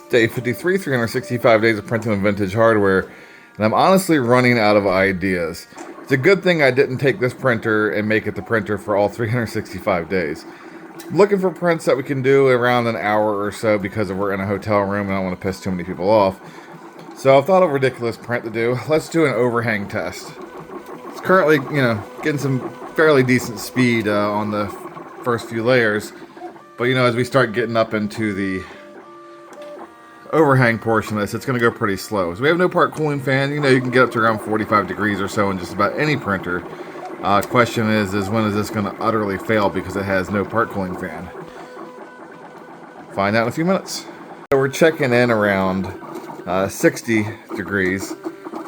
Day 53, 365 days of printing with vintage hardware, and I'm honestly running out of ideas. It's a good thing I didn't take this printer and make it the printer for all 365 days. I'm looking for prints that we can do around an hour or so because we're in a hotel room and I don't want to piss too many people off. So I've thought of a ridiculous print to do. Let's do an overhang test. It's currently, getting some fairly decent speed on the first few layers, but as we start getting up into the overhang portion of this, it's going to go pretty slow. So we have no part cooling fan. You can get up to around 45 degrees or so in just about any printer. Question is when is this going to utterly fail because it has no part cooling fan? Find out in a few minutes. So we're checking in around 60 degrees.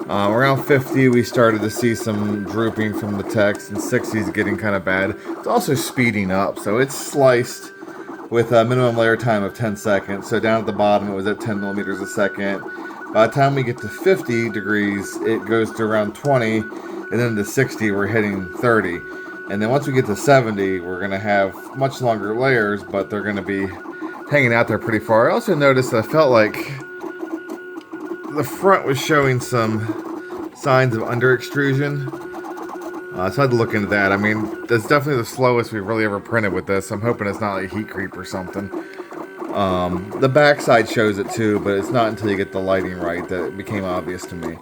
Around 50 we started to see some drooping from the text, and 60 is getting kind of bad. It's also speeding up, so it's sliced with a minimum layer time of 10 seconds. So down at the bottom it was at 10 millimeters a second. By the time we get to 50 degrees, it goes to around 20, and then to 60 we're hitting 30. And then once we get to 70, we're going to have much longer layers, but they're going to be hanging out there pretty far. I also noticed that I felt like the front was showing some signs of under extrusion. So I had to look into that. I mean, that's definitely the slowest we've really ever printed with this. I'm hoping it's not like heat creep or something. The back side shows it too, but it's not until you get the lighting right that it became obvious to me.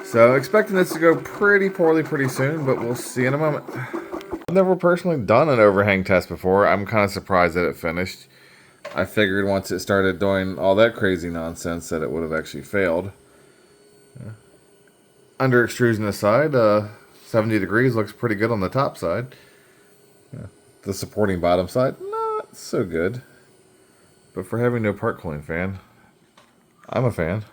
So expecting this to go pretty poorly pretty soon, but we'll see in a moment. I've never personally done an overhang test before. I'm kind of surprised that it finished. I figured once it started doing all that crazy nonsense that it would have actually failed. Under extrusion aside, 70 degrees looks pretty good on the top side. The supporting bottom side, not so good. But for having no part cooling fan, I'm a fan.